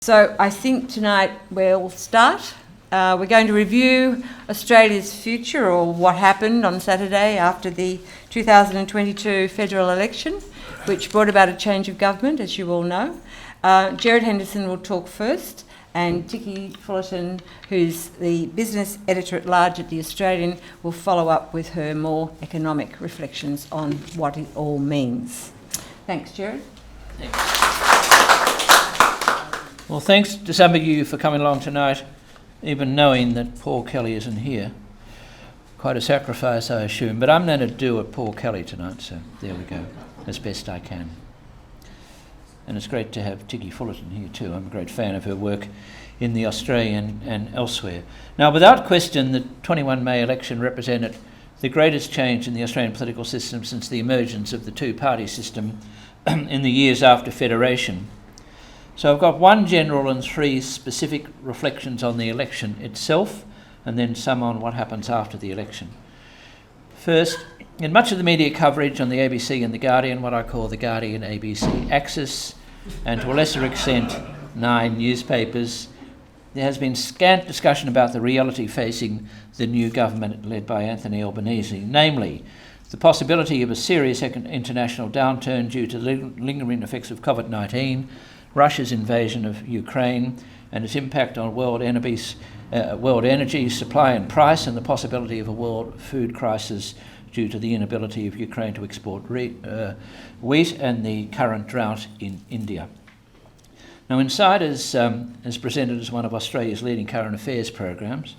So I think tonight we'll start. We're going to review Australia's future, or what happened on Saturday after the 2022 federal election, which brought about a change of government, as you all know. Gerard Henderson will talk first, and Ticky Fullerton, who's the business editor-at-large at The Australian, will follow up with her more economic reflections on what it all means. Thanks, Gerard. Thanks. Well, thanks to some of you for coming along tonight, even knowing that Paul Kelly isn't here. Quite a sacrifice, I assume, but I'm going to do a Paul Kelly tonight, so there we go, as best I can. And it's great to have Ticky Fullerton here too. I'm a great fan of her work in The Australian and elsewhere. Now, without question, the 21 May election represented the greatest change in the Australian political system since the emergence of the two-party system in the years after Federation. So I've got one general and three specific reflections on the election itself, and then some on what happens after the election. First, in much of the media coverage on the ABC and The Guardian, what I call the Guardian-ABC axis, and to a lesser extent 9 newspapers, there has been scant discussion about the reality facing the new government led by Anthony Albanese, namely the possibility of a serious international downturn due to lingering effects of COVID-19, Russia's invasion of Ukraine and its impact on world energy supply and price, and the possibility of a world food crisis due to the inability of Ukraine to export wheat and the current drought in India. Now, Insiders is presented as one of Australia's leading current affairs programs.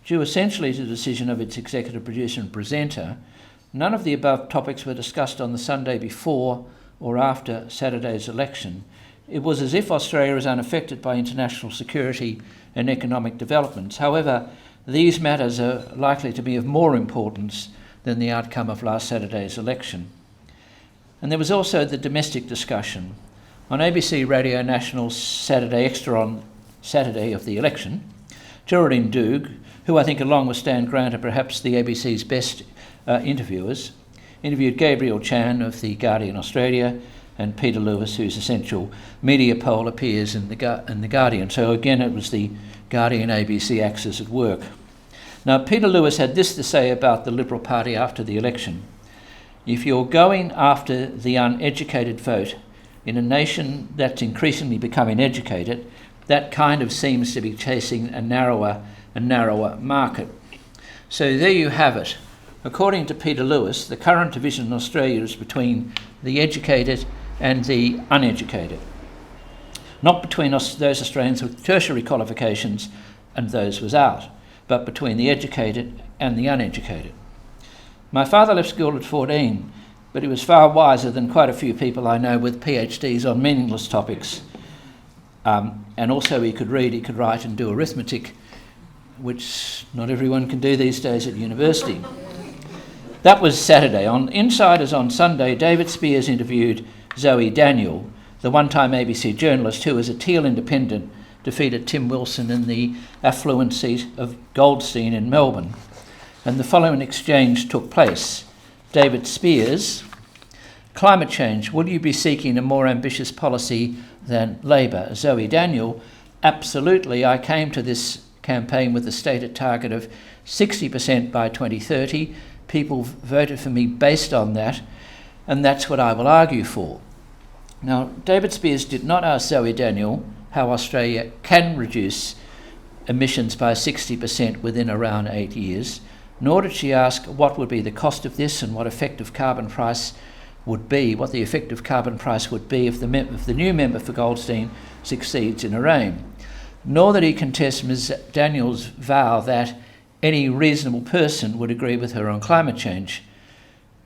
Due essentially to the decision of its executive producer and presenter, none of the above topics were discussed on the Sunday before or after Saturday's election. It was as if Australia is unaffected by international security and economic developments. However, these matters are likely to be of more importance than the outcome of last Saturday's election. And there was also the domestic discussion. On ABC Radio National's Saturday Extra on Saturday of the election, Geraldine Doog, who I think along with Stan Grant are perhaps the ABC's best interviewers, interviewed Gabriel Chan of The Guardian Australia and Peter Lewis, whose essential media poll appears in the Guardian. So again, it was the Guardian-ABC axis at work. Now, Peter Lewis had this to say about the Liberal Party after the election. If you're going after the uneducated vote in a nation that's increasingly becoming educated, that kind of seems to be chasing a narrower and narrower market. So there you have it. According to Peter Lewis, the current division in Australia is between the educated and the uneducated, not between those Australians with tertiary qualifications and those without, but between the educated and the uneducated. My father left school at 14, but he was far wiser than quite a few people I know with PhDs on meaningless topics. And also he could read, he could write and do arithmetic, which not everyone can do these days at university. That was Saturday. On Insiders on Sunday, David Spears interviewed Zoe Daniel, the one-time ABC journalist who, as a Teal independent, defeated Tim Wilson in the affluent seat of Goldstein in Melbourne. And the following exchange took place. David Spears: climate change, will you be seeking a more ambitious policy than Labor? Zoe Daniel: absolutely, I came to this campaign with a stated target of 60% by 2030. People voted for me based on that, and that's what I will argue for. Now, David Spears did not ask Zoe Daniel how Australia can reduce emissions by 60% within around 8 years, nor did she ask what would be the cost of this and what the effective carbon price would be if the new member for Goldstein succeeds in her aim. Nor did he contest Ms. Daniel's vow that any reasonable person would agree with her on climate change.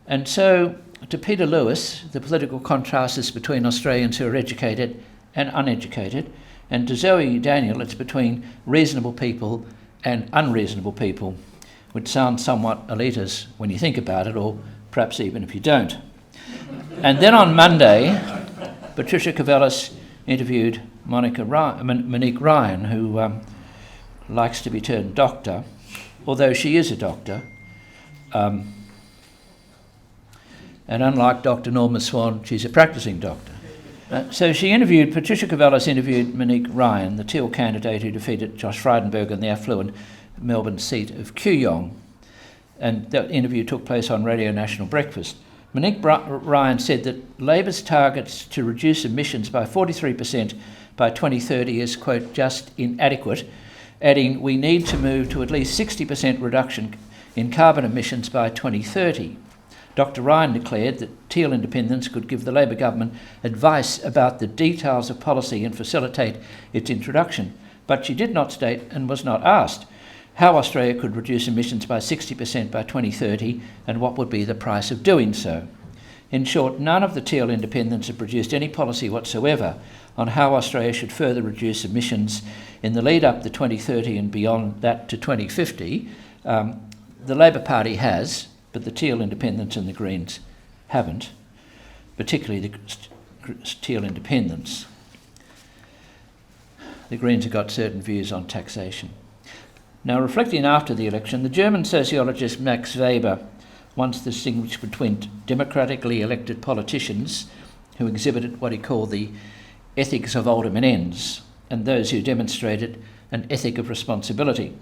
And so, to Peter Lewis, the political contrast is between Australians who are educated and uneducated, and to Zoe Daniel, it's between reasonable people and unreasonable people, which sounds somewhat elitist when you think about it, or perhaps even if you don't. And then on Monday, Patricia Cavellis interviewed Monique Ryan, who likes to be termed doctor, although she is a doctor. And unlike Dr. Norma Swan, she's a practicing doctor. Patricia Cavallis interviewed Monique Ryan, the Teal candidate who defeated Josh Frydenberg in the affluent Melbourne seat of Kooyong. And that interview took place on Radio National Breakfast. Monique Ryan said that Labor's targets to reduce emissions by 43% by 2030 is, quote, just inadequate, adding, we need to move to at least 60% reduction in carbon emissions by 2030. Dr. Ryan declared that Teal independents could give the Labor government advice about the details of policy and facilitate its introduction, but she did not state and was not asked how Australia could reduce emissions by 60% by 2030 and what would be the price of doing so. In short, none of the Teal independents have produced any policy whatsoever on how Australia should further reduce emissions in the lead up to 2030 and beyond that to 2050. The Labor Party has, but the Teal independents and the Greens haven't, particularly the Teal independents. The Greens have got certain views on taxation. Now, reflecting after the election, the German sociologist Max Weber once distinguished between democratically elected politicians who exhibited what he called the ethics of ultimate ends and those who demonstrated an ethic of responsibility.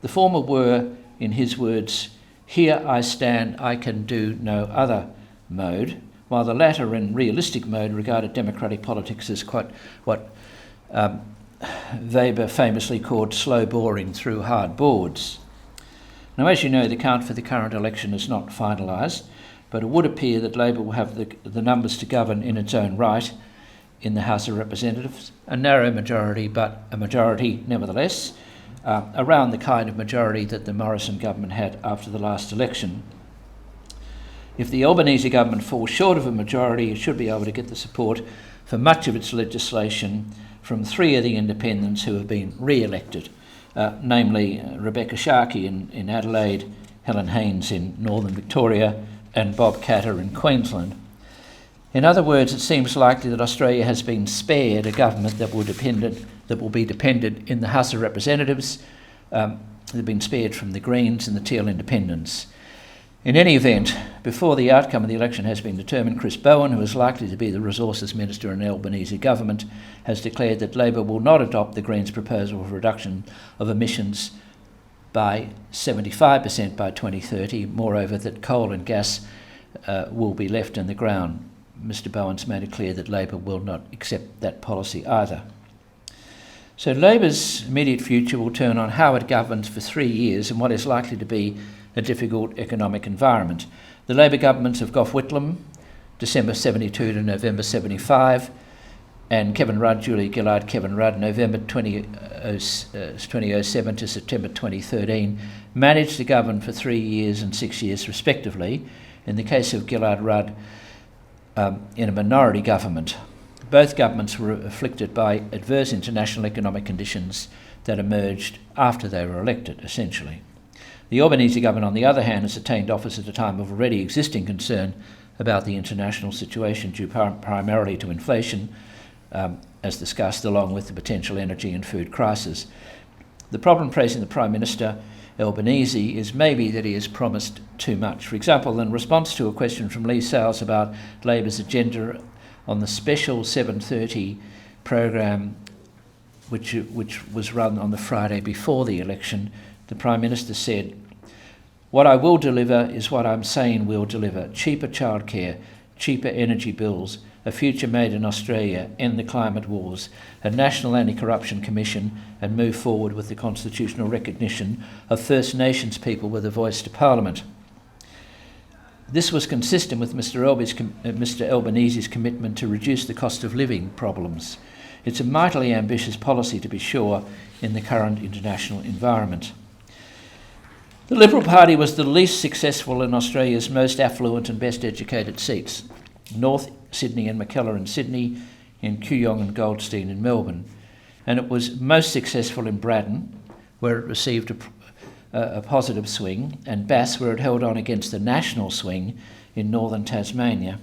The former were, in his words, here I stand, I can do no other mode, while the latter, in realistic mode, regarded democratic politics as quite what Weber famously called slow boring through hard boards. Now, as you know, the count for the current election is not finalised, but it would appear that Labor will have the numbers to govern in its own right in the House of Representatives, a narrow majority, but a majority nevertheless, around the kind of majority that the Morrison government had after the last election. If the Albanese government falls short of a majority, it should be able to get the support for much of its legislation from three of the independents who have been re-elected, namely Rebecca Sharkey in Adelaide, Helen Haynes in Northern Victoria, and Bob Catter in Queensland. In other words, it seems likely that Australia has been spared a government that will be dependent in the House of Representatives. They've been spared from the Greens and the Teal independents. In any event, before the outcome of the election has been determined, Chris Bowen, who is likely to be the Resources Minister in the Albanese government, has declared that Labor will not adopt the Greens' proposal for reduction of emissions by 75% by 2030. Moreover, that coal and gas will be left in the ground. Mr. Bowen's made it clear that Labor will not accept that policy either. So Labor's immediate future will turn on how it governs for 3 years in what is likely to be a difficult economic environment. The Labor governments of Gough Whitlam, December 72 to November 75, and Kevin Rudd, Julia Gillard, Kevin Rudd, November 2007 to September 2013, managed to govern for 3 years and 6 years respectively. In the case of Gillard Rudd, in a minority government. Both governments were afflicted by adverse international economic conditions that emerged after they were elected, essentially. The Albanese government, on the other hand, has attained office at a time of already existing concern about the international situation due primarily to inflation, as discussed, along with the potential energy and food crisis. The problem facing the Prime Minister Albanese is maybe that he has promised too much. For example, in response to a question from Lee Sales about Labor's agenda on the special 7:30 program, which was run on the Friday before the election, the Prime Minister said, "What I will deliver is what I'm saying we'll deliver: cheaper childcare, cheaper energy bills, a future made in Australia, end the climate wars, a national anti-corruption commission, and move forward with the constitutional recognition of First Nations people with a voice to Parliament." This was consistent with Mr. Albanese's commitment to reduce the cost of living problems. It's a mightily ambitious policy, to be sure, in the current international environment. The Liberal Party was the least successful in Australia's most affluent and best educated seats: North Sydney and Mackellar in Sydney, in Kooyong and Goldstein in Melbourne. And it was most successful in Braddon, where it received a positive swing, and Bass, where it held on against the national swing in northern Tasmania.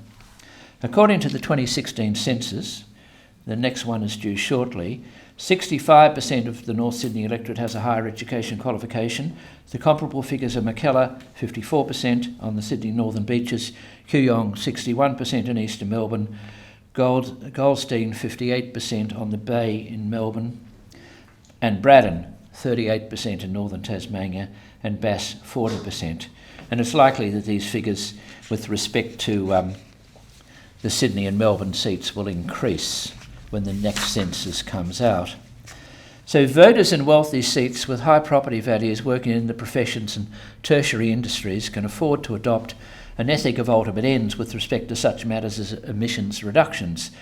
According to the 2016 census, the next one is due shortly, 65% of the North Sydney electorate has a higher education qualification. The comparable figures are Mackellar, 54% on the Sydney Northern Beaches, Kooyong, 61% in eastern Melbourne, Goldstein 58% on the Bay in Melbourne, and Braddon 38% in northern Tasmania, and Bass 40%. And it's likely that these figures with respect to the Sydney and Melbourne seats will increase when the next census comes out. So voters in wealthy seats with high property values working in the professions and tertiary industries can afford to adopt an ethic of ultimate ends with respect to such matters as emissions reductions.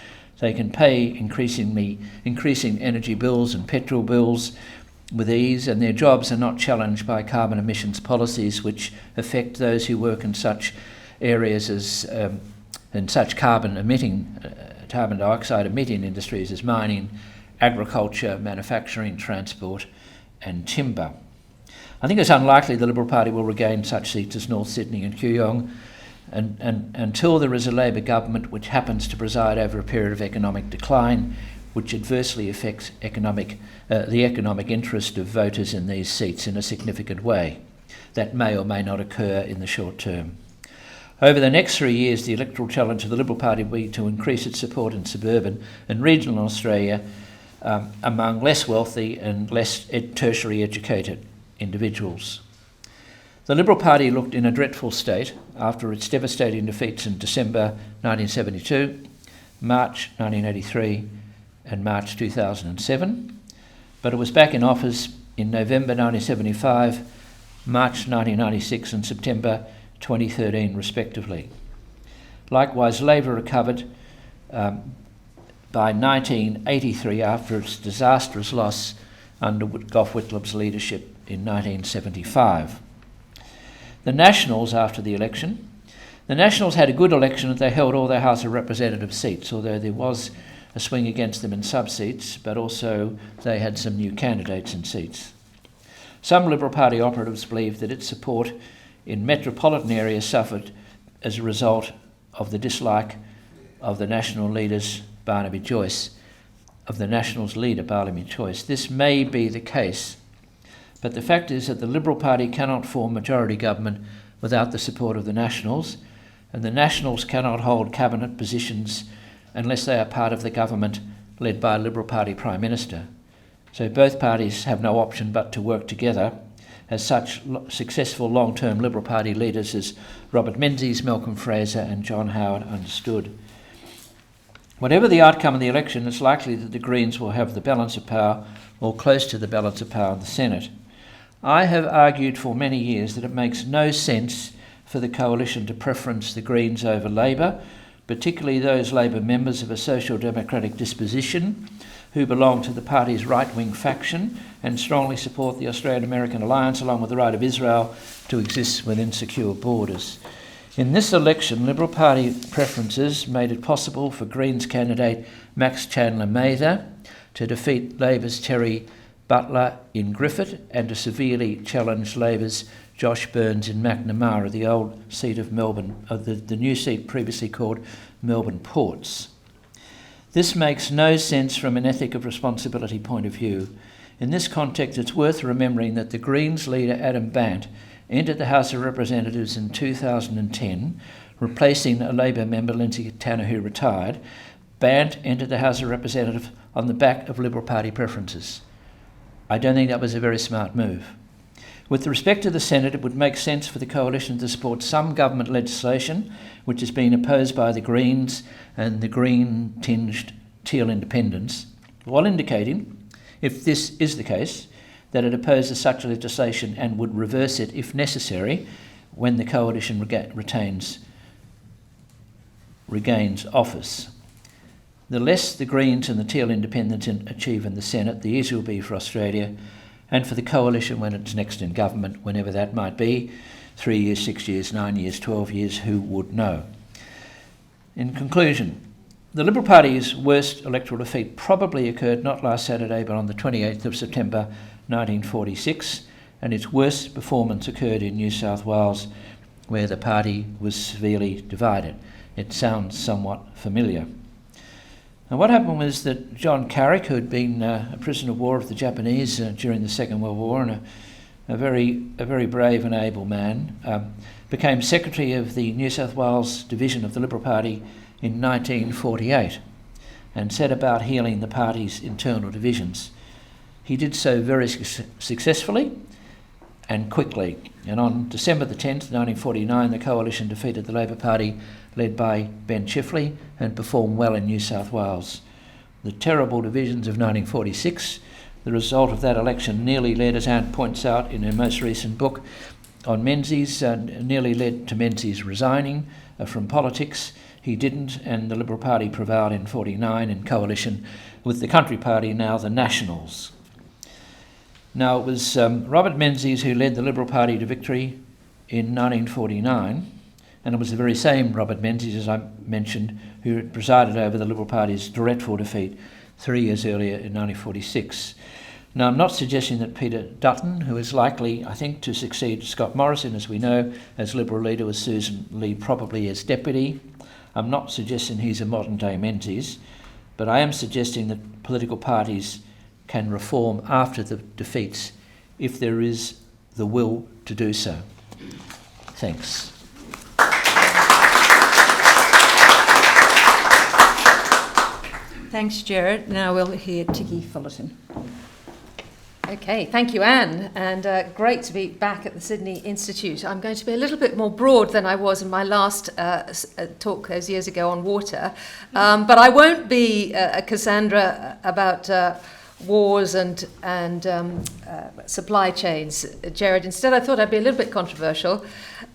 They can pay increasing energy bills and petrol bills with ease, and their jobs are not challenged by carbon emissions policies which affect those who work in such areas as in such carbon dioxide emitting industries as mining, agriculture, manufacturing, transport and timber. I think it's unlikely the Liberal Party will regain such seats as North Sydney and Kooyong and until there is a Labor government which happens to preside over a period of economic decline which adversely affects the economic interest of voters in these seats in a significant way. That may or may not occur in the short term. Over the next 3 years, the electoral challenge of the Liberal Party will be to increase its support in suburban and regional Australia among less wealthy and less tertiary educated individuals. The Liberal Party looked in a dreadful state after its devastating defeats in December 1972, March 1983 and March 2007, but it was back in office in November 1975, March 1996 and September 2013 respectively. Likewise, Labor recovered by 1983 after its disastrous loss under Gough Whitlam's leadership in 1975. The Nationals, after the election, the Nationals had a good election and they held all their House of Representatives seats, although there was a swing against them in sub-seats, but also they had some new candidates in seats. Some Liberal Party operatives believe that its support in metropolitan areas suffered as a result of the dislike of the National leader's Barnaby Joyce, of the Nationals' leader Barnaby Joyce. This may be the case, but the fact is that the Liberal Party cannot form majority government without the support of the Nationals, and the Nationals cannot hold cabinet positions unless they are part of the government led by a Liberal Party Prime Minister. So both parties have no option but to work together, as such successful long-term Liberal Party leaders as Robert Menzies, Malcolm Fraser and John Howard understood. Whatever the outcome of the election, it's likely that the Greens will have the balance of power or close to the balance of power in the Senate. I have argued for many years that it makes no sense for the coalition to preference the Greens over Labor, particularly those Labor members of a social democratic disposition who belong to the party's right-wing faction and strongly support the Australian-American alliance along with the right of Israel to exist within secure borders. In this election, Liberal Party preferences made it possible for Greens candidate Max Chandler-Mather to defeat Labor's Terry Butler in Griffith and to severely challenge Labor's Josh Burns in Macnamara, the old seat of Melbourne, the new seat previously called Melbourne Ports. This makes no sense from an ethic of responsibility point of view. In this context, it's worth remembering that the Greens leader Adam Bant entered the House of Representatives in 2010, replacing a Labor member, Lindsay Tanner, who retired. Bant entered the House of Representatives on the back of Liberal Party preferences. I don't think that was a very smart move. With respect to the Senate, it would make sense for the coalition to support some government legislation which has been opposed by the Greens and the green-tinged Teal independents, while indicating, if this is the case, that it opposes such legislation and would reverse it if necessary when the coalition regains office. The less the Greens and the Teal independents achieve in the Senate, the easier it will be for Australia and for the coalition when it's next in government, whenever that might be, 3 years, 6 years, 9 years, 12 years, who would know? In conclusion, the Liberal Party's worst electoral defeat probably occurred not last Saturday but on the 28th of September 1946, and its worst performance occurred in New South Wales, where the party was severely divided. It sounds somewhat familiar. And what happened was that John Carrick, who had been a prisoner of war of the Japanese during the Second World War and a very brave and able man, became Secretary of the New South Wales Division of the Liberal Party in 1948 and set about healing the party's internal divisions. He did so very successfully and quickly, and on December the 10th, 1949, the coalition defeated the Labor Party led by Ben Chifley and performed well in New South Wales. The terrible divisions of 1946, the result of that election nearly led, as Anne points out in her most recent book on Menzies, nearly led to Menzies resigning from politics. He didn't, and the Liberal Party prevailed in 49 in coalition with the Country Party, now the Nationals. Now, it was Robert Menzies who led the Liberal Party to victory in 1949, and it was the very same Robert Menzies, as I mentioned, who had presided over the Liberal Party's dreadful defeat 3 years earlier in 1946. Now, I'm not suggesting that Peter Dutton, who is likely, I think, to succeed Scott Morrison, as we know, as Liberal leader with Susan Lee probably as deputy, I'm not suggesting he's a modern-day Menzies, but I am suggesting that political parties can reform after the defeats if there is the will to do so. Thanks. Thanks, Gerard. Now we'll hear Ticky Fullerton. Okay, thank you, Anne, and great to be back at the Sydney Institute. I'm going to be a little bit more broad than I was in my last talk those years ago on water, but I won't be a Cassandra about wars and supply chains, Gerard. Instead, I thought I'd be a little bit controversial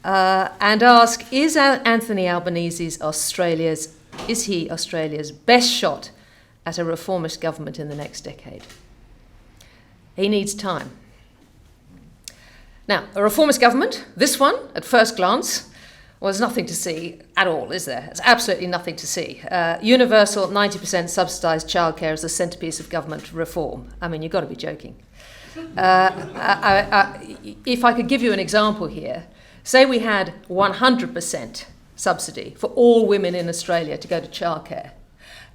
and ask: Is Anthony Albanese's Australia's best shot at a reformist government in the next decade? He needs time. Now, a reformist government, this one, at first glance, was nothing to see at all, is there? It's absolutely nothing to see. Universal 90% subsidised childcare is the centrepiece of government reform. I mean, you've got to be joking. If I could give you an example here, say we had 100% subsidy for all women in Australia to go to childcare.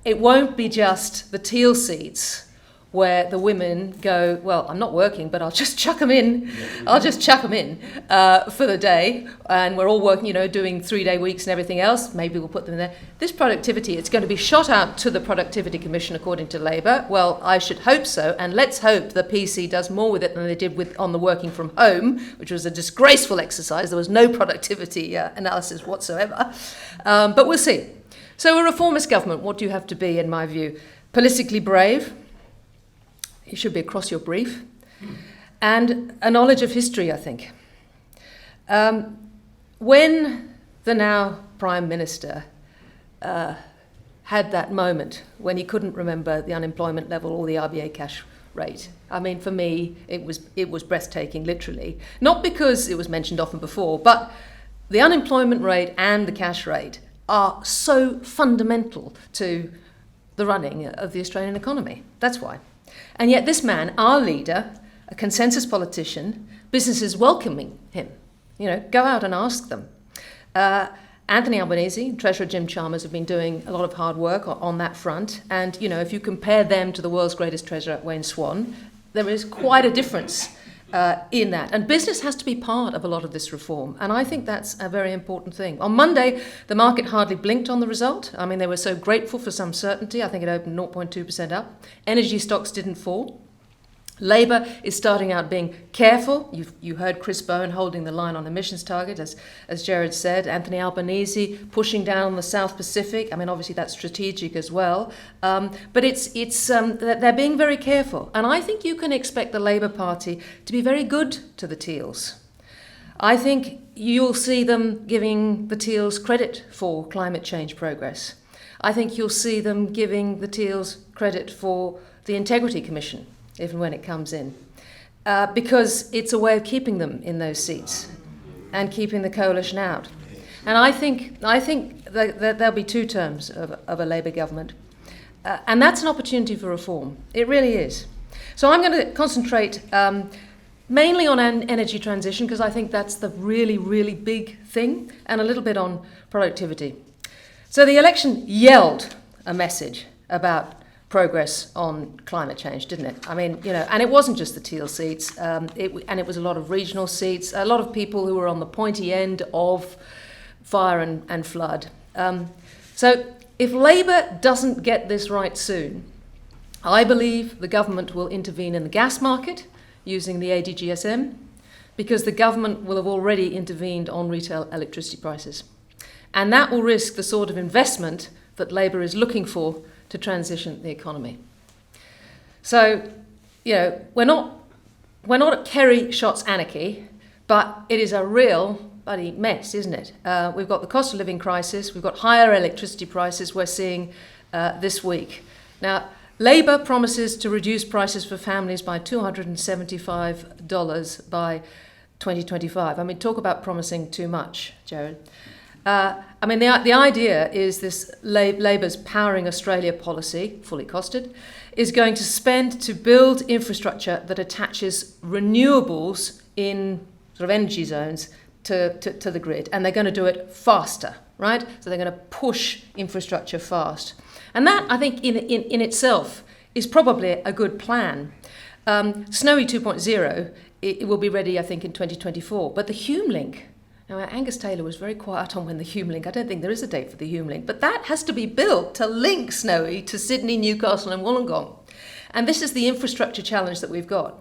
It won't be just the teal seats where the women go, well, I'm not working, but I'll just chuck them in. I'll just chuck them in for the day. And we're all working, doing 3-day weeks and everything else. Maybe we'll put them in there. This productivity, it's going to be shot out to the Productivity Commission, according to Labor. Well, I should hope so. And let's hope the PC does more with it than they did on the working from home, which was a disgraceful exercise. There was no productivity analysis whatsoever. But we'll see. So a reformist government, what do you have to be, in my view? Politically brave. It should be across your brief, and a knowledge of history, I think. When the now Prime Minister had that moment when he couldn't remember the unemployment level or the RBA cash rate, I mean, for me, it was breathtaking, literally. Not because it was mentioned often before, but the unemployment rate and the cash rate are so fundamental to the running of the Australian economy. That's why. And yet this man, our leader, a consensus politician, businesses welcoming him. Go out and ask them. Anthony Albanese, Treasurer Jim Chalmers have been doing a lot of hard work on that front. And, if you compare them to the world's greatest treasurer, Wayne Swan, there is quite a difference in that. And business has to be part of a lot of this reform. And I think that's a very important thing. On Monday, the market hardly blinked on the result. I mean, they were so grateful for some certainty. I think it opened 0.2% up. Energy stocks didn't fall. Labor is starting out being careful. You heard Chris Bowen holding the line on emissions target, as Gerard said. Anthony Albanese pushing down on the South Pacific. I mean, obviously that's strategic as well. But they're being very careful. And I think you can expect the Labor Party to be very good to the Teals. I think you'll see them giving the Teals credit for climate change progress. I think you'll see them giving the Teals credit for the Integrity Commission, even when it comes in, because it's a way of keeping them in those seats and keeping the coalition out. And I think that there'll be 2 terms of a Labor government, and that's an opportunity for reform. It really is. So I'm going to concentrate mainly on energy transition, because I think that's the really, really big thing, and a little bit on productivity. So the election yelled a message about progress on climate change, didn't it? I mean, and it wasn't just the teal seats, it was a lot of regional seats, a lot of people who were on the pointy end of fire and flood. So if Labour doesn't get this right soon, I believe the government will intervene in the gas market using the ADGSM, because the government will have already intervened on retail electricity prices. And that will risk the sort of investment that Labour is looking for to transition the economy. So, we're not at Kerry shots anarchy, but it is a real bloody mess, isn't it? We've got the cost of living crisis, we've got higher electricity prices we're seeing this week. Now, Labour promises to reduce prices for families by $275 by 2025. I mean, talk about promising too much, Gerard. The idea is this Labour's Powering Australia policy, fully costed, is going to spend to build infrastructure that attaches renewables in sort of energy zones to the grid. And they're going to do it faster, right? So they're going to push infrastructure fast. And that, I think, in itself is probably a good plan. Snowy 2.0, it will be ready, I think, in 2024. But the Hume Link, now Angus Taylor was very quiet on when the Hume Link, I don't think there is a date for the Hume Link, but that has to be built to link Snowy to Sydney, Newcastle and Wollongong. And this is the infrastructure challenge that we've got.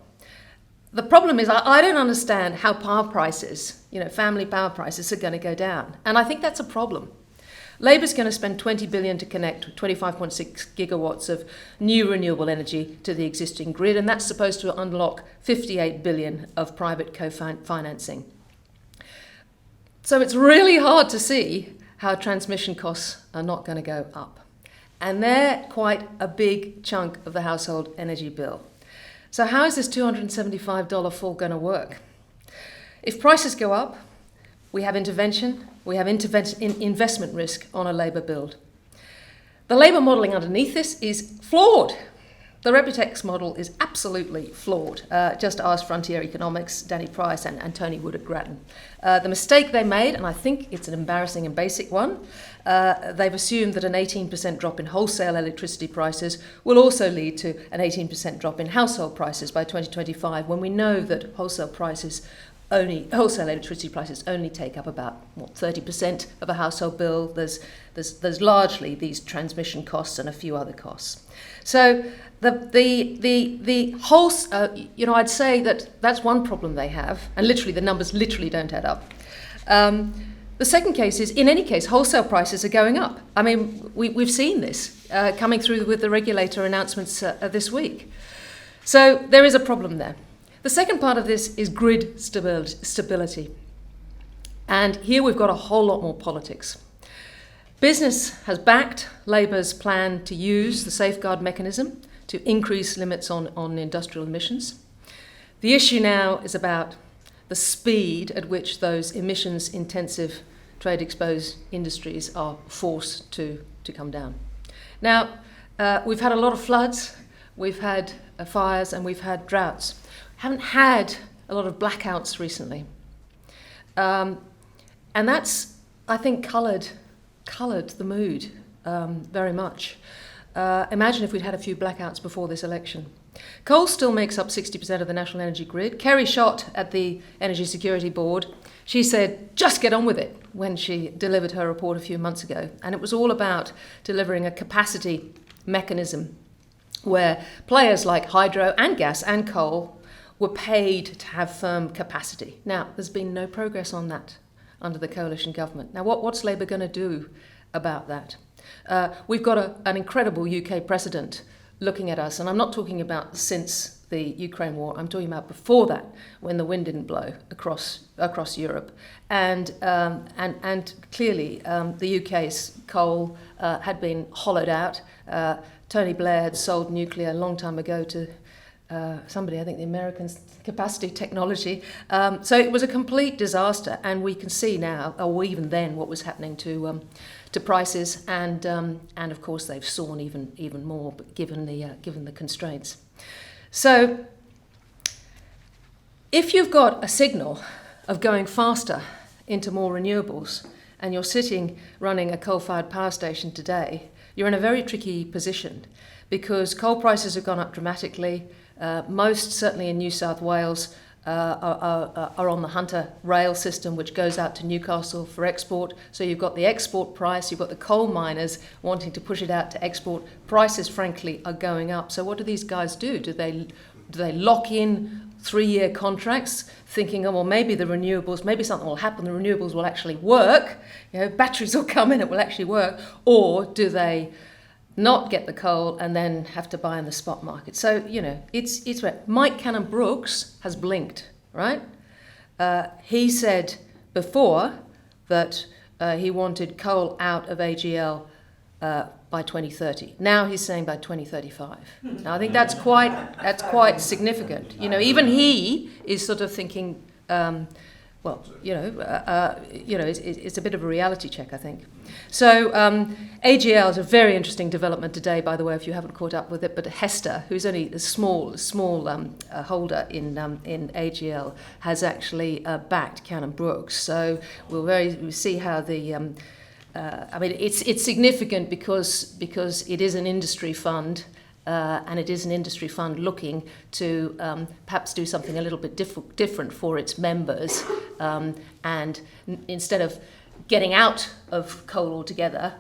The problem is I don't understand how power prices, family power prices are going to go down. And I think that's a problem. Labour's going to spend $20 billion to connect 25.6 gigawatts of new renewable energy to the existing grid, and that's supposed to unlock $58 billion of private co-financing. So it's really hard to see how transmission costs are not going to go up. And they're quite a big chunk of the household energy bill. So how is this $275 fall going to work? If prices go up, we have intervention, we have investment risk on a Labour build. The Labour modelling underneath this is flawed. The Reputex model is absolutely flawed. Just ask Frontier Economics, Danny Price and Tony Wood at Grattan. The mistake they made, and I think it's an embarrassing and basic one, they've assumed that an 18% drop in wholesale electricity prices will also lead to an 18% drop in household prices by 2025, when we know that wholesale electricity prices only take up about 30% of a household bill. There's largely these transmission costs and a few other costs. So the whole, I'd say that's one problem they have, and the numbers literally don't add up. The second case is, in any case, wholesale prices are going up. I mean, we've seen this coming through with the regulator announcements this week. So there is a problem there. The second part of this is grid stability. And here we've got a whole lot more politics. Business has backed Labour's plan to use the safeguard mechanism to increase limits on industrial emissions. The issue now is about the speed at which those emissions-intensive trade-exposed industries are forced to come down. Now, we've had a lot of floods, we've had fires, and we've had droughts. Haven't had a lot of blackouts recently. And that's, I think, coloured the mood very much. Imagine if we'd had a few blackouts before this election. Coal still makes up 60% of the national energy grid. Kerry Schott at the Energy Security Board, she said, just get on with it, when she delivered her report a few months ago. And it was all about delivering a capacity mechanism where players like hydro and gas and coal were paid to have firm capacity. Now, there's been no progress on that under the coalition government. Now, what's Labour going to do about that? We've got an incredible UK precedent looking at us, and I'm not talking about since the Ukraine war, I'm talking about before that, when the wind didn't blow across Europe. And clearly, the UK's coal had been hollowed out. Tony Blair had sold nuclear a long time ago to somebody, I think the Americans, Capacity Technology. So it was a complete disaster, and we can see now, or even then, what was happening to prices, and of course they've soared even more, but given the constraints. So if you've got a signal of going faster into more renewables, and you're sitting running a coal-fired power station today, you're in a very tricky position, because coal prices have gone up dramatically. Most, certainly in New South Wales, are on the Hunter rail system, which goes out to Newcastle for export. So you've got the export price, you've got the coal miners wanting to push it out to export. Prices, frankly, are going up. So what do these guys do? Do they lock in 3-year contracts, thinking, oh, well, maybe the renewables, maybe something will happen, the renewables will actually work, batteries will come in, it will actually work, or do they not get the coal and then have to buy in the spot market? So, it's right. Mike Cannon-Brookes has blinked, right? He said before that he wanted coal out of AGL by 2030. Now he's saying by 2035. Now I think that's quite significant. Even he is sort of thinking, it's a bit of a reality check, I think. So AGL is a very interesting development today, by the way, if you haven't caught up with it. But Hester, who's only a small holder in AGL, has actually backed Cannon-Brookes. So we'll see how the it's significant because it is an industry fund, and it is an industry fund looking to perhaps do something a little bit different for its members, and instead of getting out of coal altogether,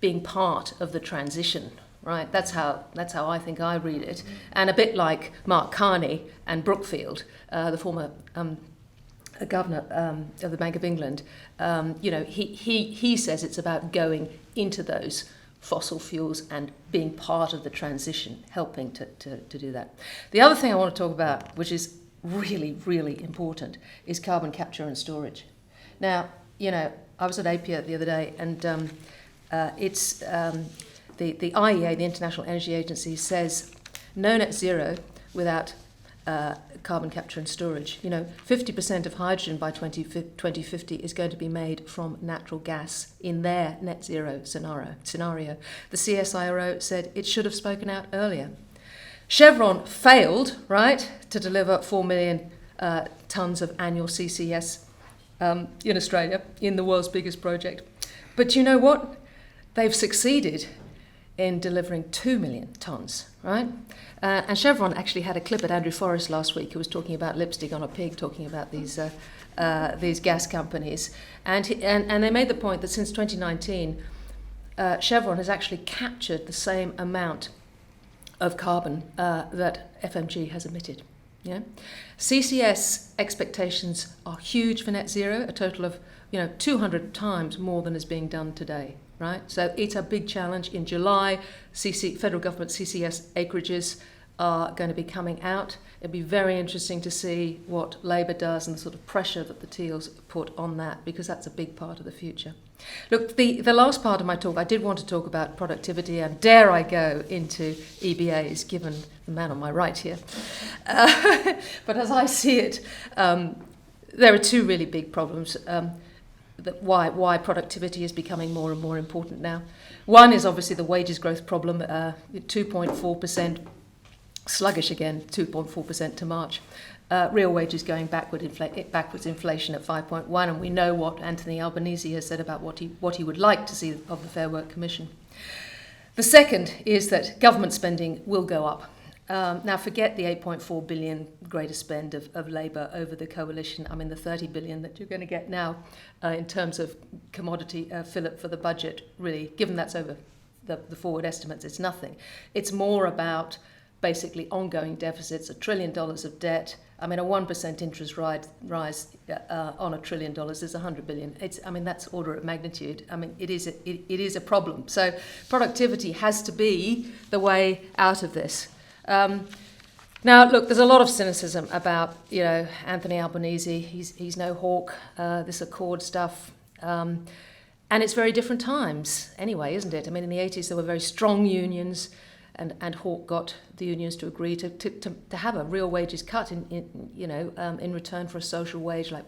being part of the transition. Right, that's how I think I read it, and a bit like Mark Carney and Brookfield, the former governor of the Bank of England. He says it's about going into those fossil fuels and being part of the transition, helping to do that. The other thing I want to talk about, which is really, really important, is carbon capture and storage. Now, I was at APIA the other day, and it's the IEA, the International Energy Agency, says no net zero without carbon capture and storage. 50% of hydrogen by 2050 is going to be made from natural gas in their net zero scenario. The CSIRO said it should have spoken out earlier. Chevron failed, right, to deliver 4 million tonnes of annual CCS in Australia, in the world's biggest project. But you know what? They've succeeded in delivering 2 million tonnes, right? And Chevron actually had a clip at Andrew Forrest last week, who was talking about lipstick on a pig, talking about these gas companies. And they made the point that since 2019, Chevron has actually captured the same amount of carbon that FMG has emitted. Yeah? CCS expectations are huge for net zero, a total of 200 times more than is being done today. Right, so it's a big challenge. In July, federal government CCS acreages are going to be coming out. It'll be very interesting to see what Labor does and the sort of pressure that the Teals put on that, because that's a big part of the future. Look, the last part of my talk, I did want to talk about productivity, and dare I go into EBAs, given the man on my right here. But as I see it, there are two really big problems. Why productivity is becoming more and more important now. One is obviously the wages growth problem, 2.4%, sluggish again, 2.4% to March. Real wages going backwards, inflation at 5.1, and we know what Anthony Albanese has said about what he would like to see of the Fair Work Commission. The second is that government spending will go up. Now, forget the 8.4 billion greater spend of Labour over the coalition. I mean, the 30 billion that you're going to get now in terms of commodity fillip for the budget, really, given that's over the forward estimates, it's nothing. It's more about basically ongoing deficits, $1 trillion of debt. I mean, a 1% interest rise on $1 trillion is 100 billion. That's order of magnitude. I mean, it is a problem. So productivity has to be the way out of this. Now, look, there's a lot of cynicism about, Anthony Albanese. He's no hawk, this Accord stuff. And it's very different times anyway, isn't it? I mean, in the 80s, there were very strong unions, and Hawke got the unions to agree to have a real wages cut in return for a social wage like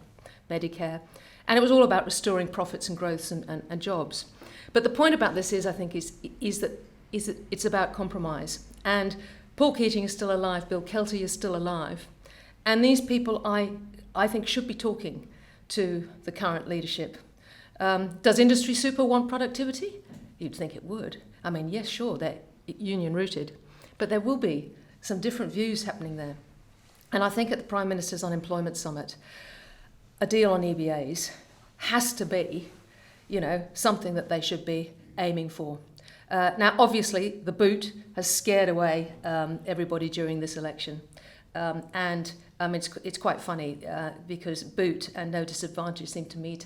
Medicare. And it was all about restoring profits and growths and jobs. But the point about this is that it's about compromise. And Paul Keating is still alive, Bill Kelty is still alive, and these people I think should be talking to the current leadership. Does industry super want productivity? You'd think it would. I mean, yes, sure, they're union rooted, but there will be some different views happening there. And I think at the Prime Minister's Unemployment Summit, a deal on EBAs has to be, something that they should be aiming for. Now, obviously, the boot has scared away everybody during this election. And it's quite funny because boot and no disadvantage seem to me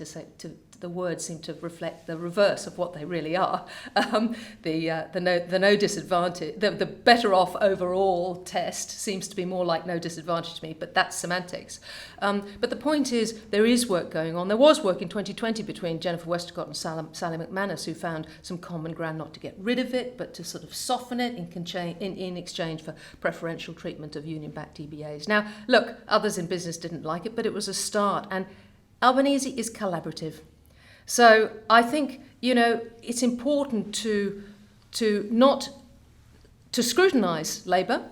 the words seem to reflect the reverse of what they really are. The no disadvantage, the better off overall test seems to be more like no disadvantage to me, but that's semantics. But the point is, there is work going on. There was work in 2020 between Jennifer Westacott and Sally McManus, who found some common ground not to get rid of it, but to sort of soften it in exchange for preferential treatment of union-backed EBAs. Now, look, others in business didn't like it, but it was a start. And Albanese is collaborative. So I think, it's important to not to scrutinise Labour,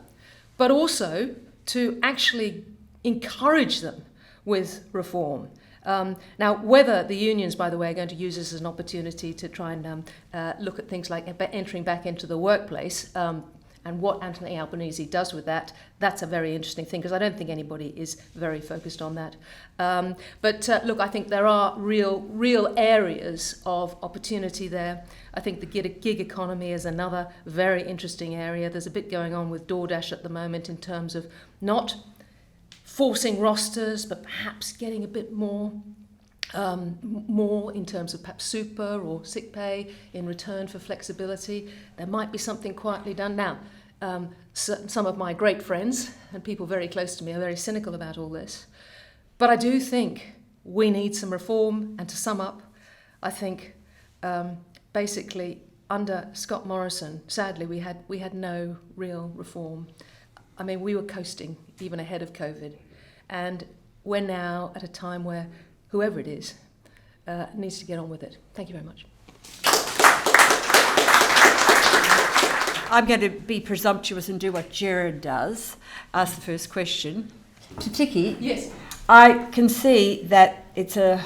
but also to actually encourage them with reform. Now, whether the unions, by the way, are going to use this as an opportunity to try and look at things like entering back into the workplace, and what Anthony Albanese does with that, that's a very interesting thing, because I don't think anybody is very focused on that. But look, I think there are real areas of opportunity there. I think the gig economy is another very interesting area. There's a bit going on with DoorDash at the moment in terms of not forcing rosters, but perhaps getting a bit more in terms of perhaps super or sick pay in return for flexibility. There might be something quietly done. Now, some of my great friends and people very close to me are very cynical about all this. But I do think we need some reform. And to sum up, I think basically under Scott Morrison, sadly, we had no real reform. I mean, we were coasting even ahead of COVID. And we're now at a time where whoever it is needs to get on with it. Thank you very much. I'm going to be presumptuous and do what Gerard does, ask the first question. To Ticky, yes. I can see that it's a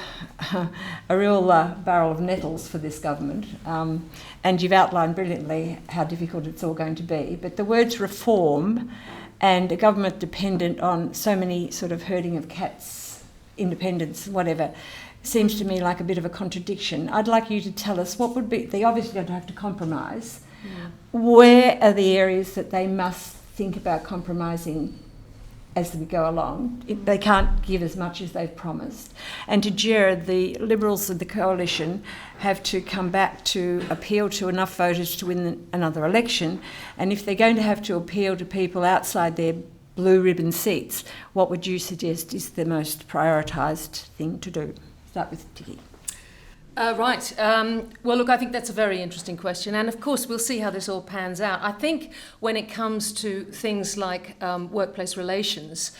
real barrel of nettles for this government, and you've outlined brilliantly how difficult it's all going to be. But the words reform and a government dependent on so many sort of herding of cats, independence, whatever, seems to me like a bit of a contradiction. I'd like you to tell us what would be, they obviously don't have to compromise. Yeah. Where are the areas that they must think about compromising as we go along? They can't give as much as they've promised. And to Gerard, the Liberals and the Coalition have to come back to appeal to enough voters to win another election. And if they're going to have to appeal to people outside their blue ribbon seats, what would you suggest is the most prioritised thing to do? Start with Ticky. Right. Well, look, I think that's a very interesting question. And of course, we'll see how this all pans out. I think when it comes to things like workplace relations,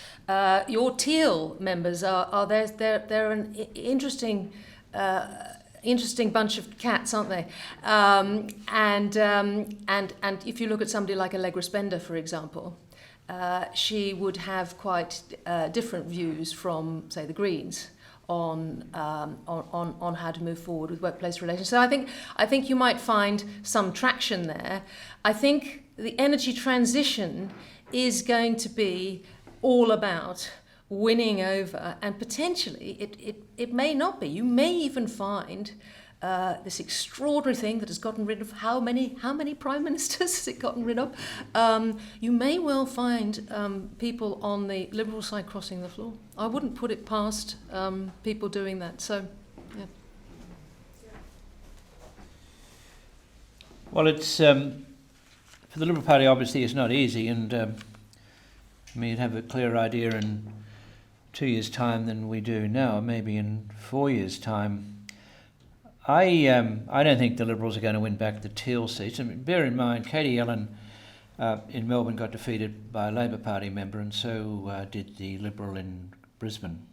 your Teal members they're an interesting bunch of cats, aren't they? And if you look at somebody like Allegra Spender, for example, she would have quite different views from, say, the Greens on how to move forward with workplace relations. So I think you might find some traction there. I think the energy transition is going to be all about winning over, and potentially it may not be. You may even find this extraordinary thing that has gotten rid of how many prime ministers has it gotten rid of? You may well find people on the Liberal side crossing the floor. I wouldn't put it past people doing that. So, yeah. Well, it's for the Liberal Party. Obviously, it's not easy, and you'd have a clearer idea in 2 years' time than we do now. Maybe in 4 years' time. I don't think the Liberals are going to win back the Teal seats. I mean, bear in mind, Katie Ellen in Melbourne got defeated by a Labor Party member, and so did the Liberal in Brisbane.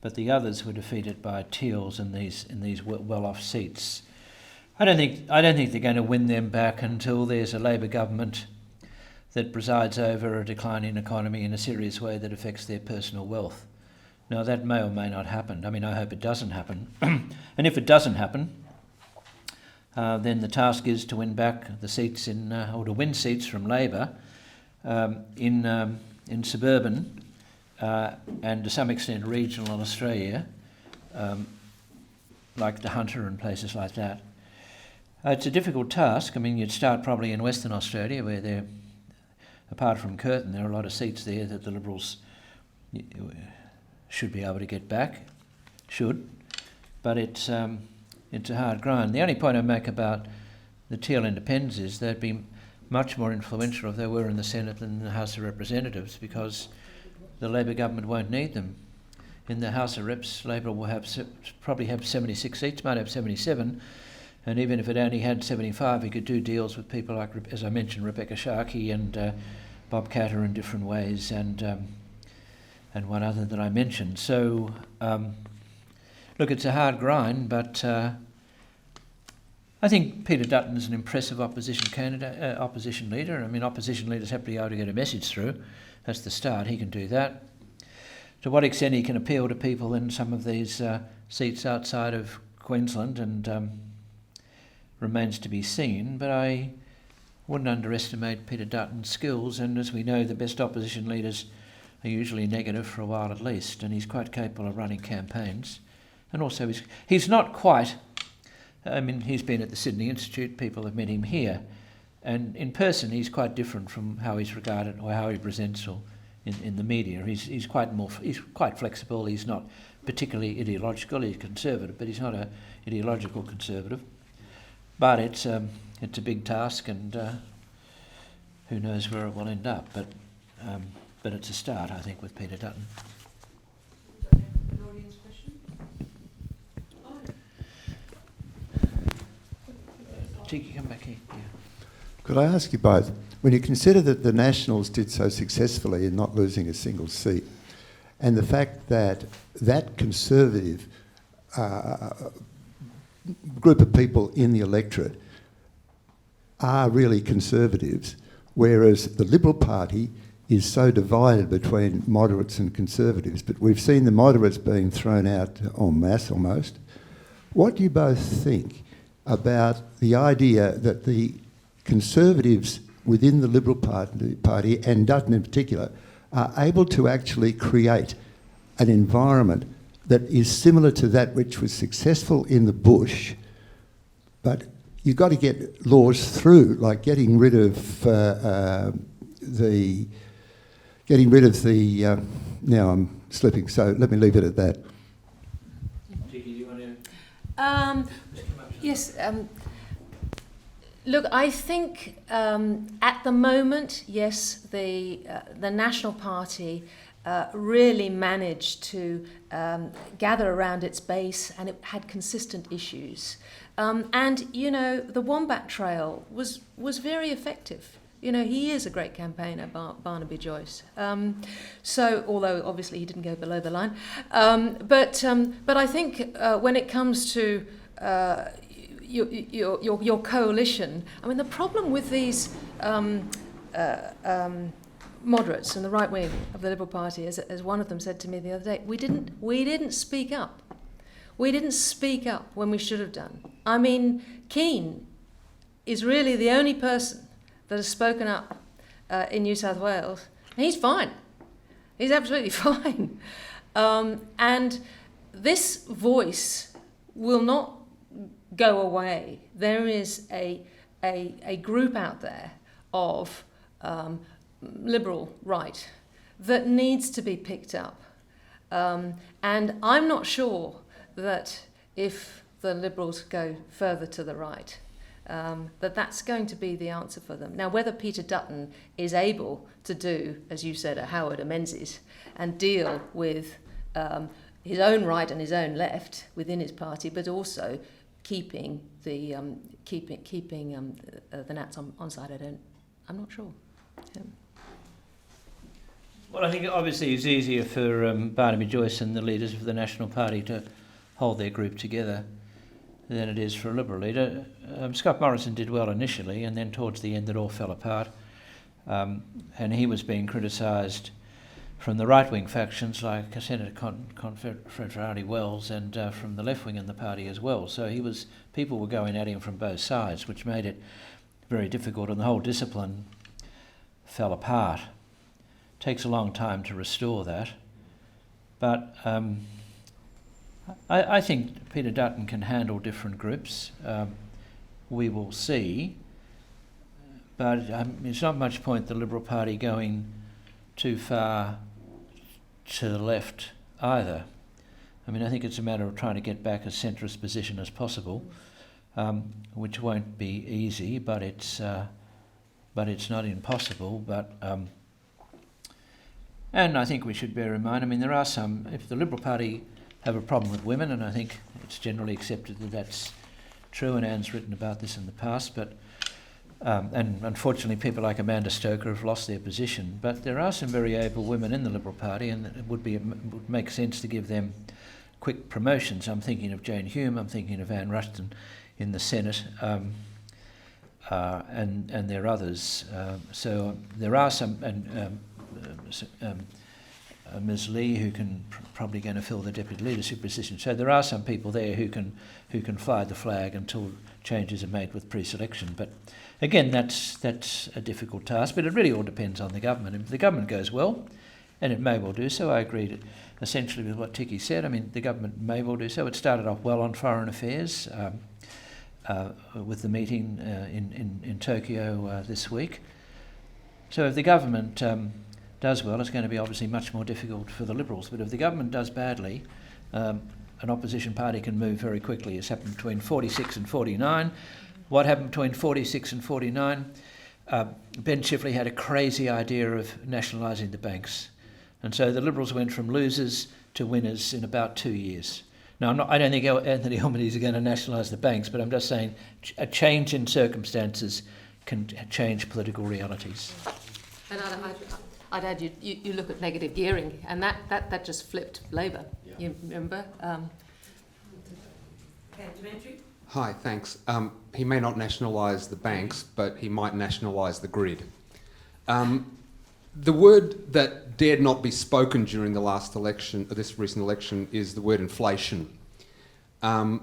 But the others were defeated by Teals in these well-off seats. I don't think they're going to win them back until there's a Labor government that presides over a declining economy in a serious way that affects their personal wealth. Now, that may or may not happen. I mean, I hope it doesn't happen. And if it doesn't happen, then the task is to win back the seats or to win seats from Labor in in suburban and to some extent regional Australia, like the Hunter and places like that. It's a difficult task. I mean, you'd start probably in Western Australia, where there, apart from Curtin, there are a lot of seats there that the Liberals should be able to get back, but it's a hard grind. The only point I make about the Teal Independents is they'd be much more influential if they were in the Senate than in the House of Representatives, because the Labor government won't need them. In the House of Reps, Labor will probably have 76 seats, might have 77, and even if it only had 75, he could do deals with people like, as I mentioned, Rebecca Sharkey and Bob Catter in different ways, and one other that I mentioned. So, look, it's a hard grind, but I think Peter Dutton is an impressive opposition candidate, opposition leader. I mean, opposition leaders have to be able to get a message through. That's the start. He can do that. To what extent he can appeal to people in some of these seats outside of Queensland and remains to be seen, but I wouldn't underestimate Peter Dutton's skills, and as we know, the best opposition leaders are usually negative for a while at least, and he's quite capable of running campaigns. And also he's not quite, I mean, he's been at the Sydney Institute, people have met him here, and in person he's quite different from how he's regarded or how he presents or in the media. He's quite flexible. He's not particularly ideological. He's conservative, but he's not a ideological conservative. But it's a big task, and who knows where it will end up. But it's a start, I think, with Peter Dutton. An audience question? Ticky, come back here. Yeah. Could I ask you both, when you consider that the Nationals did so successfully in not losing a single seat, and the fact that that Conservative group of people in the electorate are really Conservatives, whereas the Liberal Party is so divided between moderates and Conservatives, but we've seen the moderates being thrown out en masse almost. What do you both think about the idea that the Conservatives within the Liberal Party, and Dutton in particular, are able to actually create an environment that is similar to that which was successful in the bush, but you've got to get laws through, like getting rid of the now I'm slipping, so let me leave it at that. Ticky, do you want to? Yes. Look, I think at the moment, yes, the National Party really managed to gather around its base, and it had consistent issues. And you know, the Wombat Trail was very effective. You know, he is a great campaigner, Barnaby Joyce. So, although obviously he didn't go below the line, but I think when it comes to your coalition, I mean, the problem with these moderates and the right wing of the Liberal Party, as one of them said to me the other day, we didn't speak up. We didn't speak up when we should have done. I mean, Keane is really the only person that has spoken up in New South Wales, and he's fine. He's absolutely fine. And this voice will not go away. There is a group out there of Liberal right that needs to be picked up. And I'm not sure that if the Liberals go further to the right, that's going to be the answer for them. Now, whether Peter Dutton is able to do, as you said, a Howard or Menzies, and deal with his own right and his own left within his party, but also keeping the Nats on side, I'm not sure. Well, I think obviously it's easier for Barnaby Joyce and the leaders of the National Party to hold their group together than it is for a Liberal leader. Scott Morrison did well initially, and then towards the end it all fell apart. And he was being criticised from the right-wing factions like Senator Confederati Wells and from the left wing in the party as well. So people were going at him from both sides, which made it very difficult, and the whole discipline fell apart takes a long time to restore that. But I think Peter Dutton can handle different groups. We will see. But it's not much point the Liberal Party going too far to the left either. I mean, I think it's a matter of trying to get back as centrist position as possible, which won't be easy, but it's not impossible. And I think we should bear in mind, I mean, there are some, if the Liberal Party have a problem with women, and I think it's generally accepted that that's true, and Anne's written about this in the past, but and unfortunately people like Amanda Stoker have lost their position. But there are some very able women in the Liberal Party, and it would make sense to give them quick promotions. I'm thinking of Jane Hume, I'm thinking of Anne Ruston in the Senate, and there are others. So there are some, Ms Lee, who can probably going to fill the deputy leadership position. So there are some people there who can fly the flag until changes are made with pre-selection. But again, that's a difficult task. But it really all depends on the government. If the government goes well, and it may well do so, I agree essentially with what Ticky said. I mean, the government may well do so. It started off well on foreign affairs with the meeting in Tokyo this week. So if the government does well, it's going to be obviously much more difficult for the Liberals. But if the government does badly, an opposition party can move very quickly. It's happened between 46 and 49. What happened between 46 and 49? Ben Chifley had a crazy idea of nationalising the banks. And so the Liberals went from losers to winners in about 2 years. Now, I don't think Anthony Albanese is going to nationalise the banks, but I'm just saying a change in circumstances can change political realities. And I'd add, you look at negative gearing, and that just flipped Labor. Yeah. You remember? Hi, thanks. He may not nationalise the banks, but he might nationalise the grid. The word that dared not be spoken during the last election, this recent election, is the word inflation. The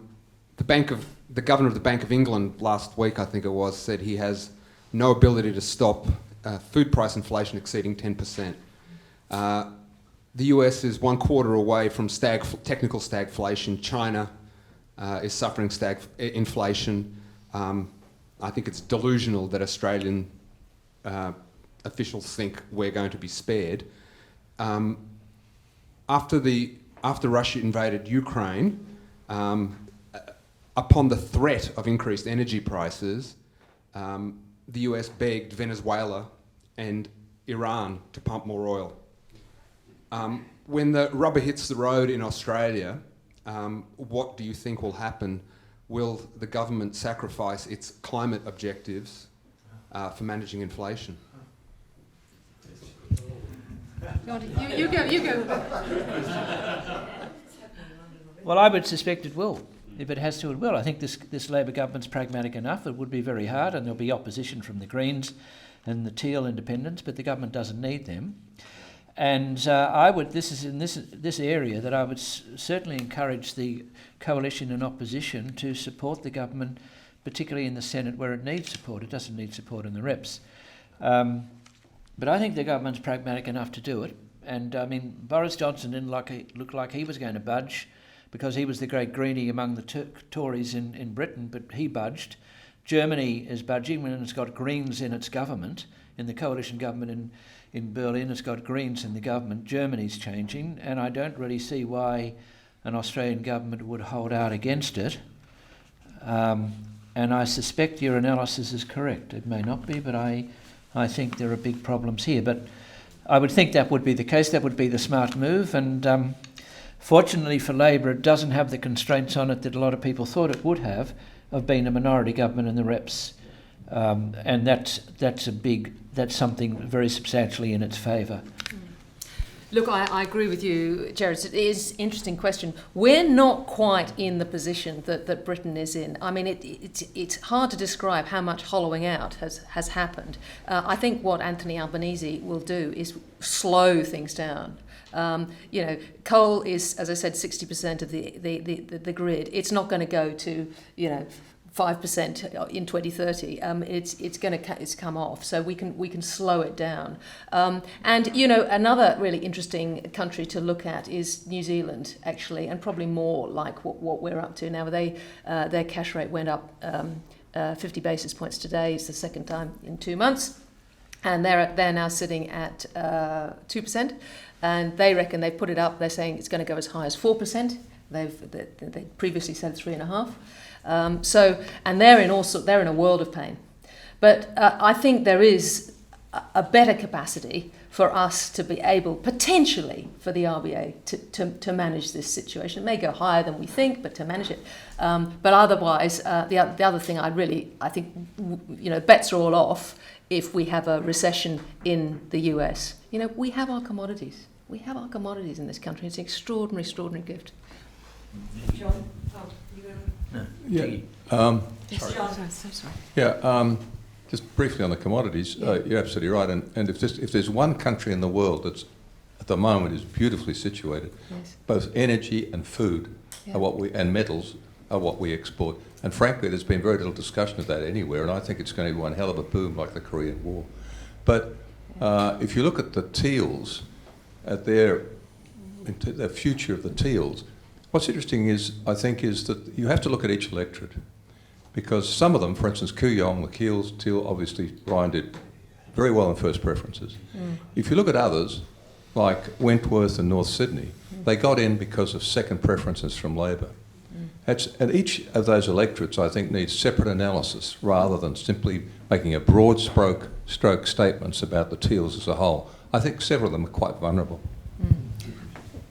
governor of the Bank of England last week, I think it was, said he has no ability to stop food price inflation exceeding 10%. The US is 1/4 away from technical stagflation. China is suffering inflation. I think it's delusional that Australian officials think we're going to be spared. After Russia invaded Ukraine, upon the threat of increased energy prices, the US begged Venezuela and Iran to pump more oil. When the rubber hits the road in Australia, what do you think will happen? Will the government sacrifice its climate objectives for managing inflation? You go. Well, I would suspect it will. If it has to, it will. I think this Labor government's pragmatic enough. It would be very hard, and there'll be opposition from the Greens and the Teal independents, but the government doesn't need them. And I would. This is in this area that I would certainly encourage the coalition and opposition to support the government, particularly in the Senate where it needs support. It doesn't need support in the reps. But I think the government's pragmatic enough to do it. And I mean, Boris Johnson didn't look like he was going to budge, because he was the great greenie among the Tories in Britain, but he budged. Germany is budging when it's got Greens in its government, in the coalition government in Berlin. It's got Greens in the government. Germany's changing, and I don't really see why an Australian government would hold out against it. And I suspect your analysis is correct. It may not be, but I think there are big problems here. But I would think that would be the case. That would be the smart move. And fortunately for Labor, it doesn't have the constraints on it that a lot of people thought it would have, of being a minority government in the reps. And that's something very substantially in its favour. Look, I agree with you, Gerard. It is an interesting question. We're not quite in the position that Britain is in. I mean, it's hard to describe how much hollowing out has happened. I think what Anthony Albanese will do is slow things down. Coal is, as I said, 60% of the grid. It's not going to go to, 5% in 2030. It's come off, so we can slow it down. And another really interesting country to look at is New Zealand, actually, and probably more like what we're up to now. Their cash rate went up 50 basis points today. It's the second time in 2 months, and they're now sitting at 2%. And they reckon they put it up. They're saying it's going to go as high as 4%. They previously said 3.5%. And they're in a world of pain. But I think there is a better capacity for us to be able, potentially, for the RBA to manage this situation. It may go higher than we think, but to manage it. But otherwise, the other thing I think bets are all off if we have a recession in the US. We have our commodities. We have our commodities in this country. It's an extraordinary, extraordinary gift. John, Ticky. Yes, John. So sorry. Yeah, just briefly on the commodities, you're absolutely right. And if there's one country in the world that's at the moment is beautifully situated, Yes. both energy and food and metals are what we export. And frankly, there's been very little discussion of that anywhere. And I think it's going to be one hell of a boom like the Korean War. But if you look at the teals, at the future of the teals, what's interesting I think is that you have to look at each electorate, because some of them, for instance, Kooyong, the teal, obviously Ryan did very well in first preferences. If you look at others, like Wentworth and North Sydney, they got in because of second preferences from Labor. And each of those electorates, I think, needs separate analysis rather than simply making a broad stroke statements about the teals as a whole. I think several of them are quite vulnerable.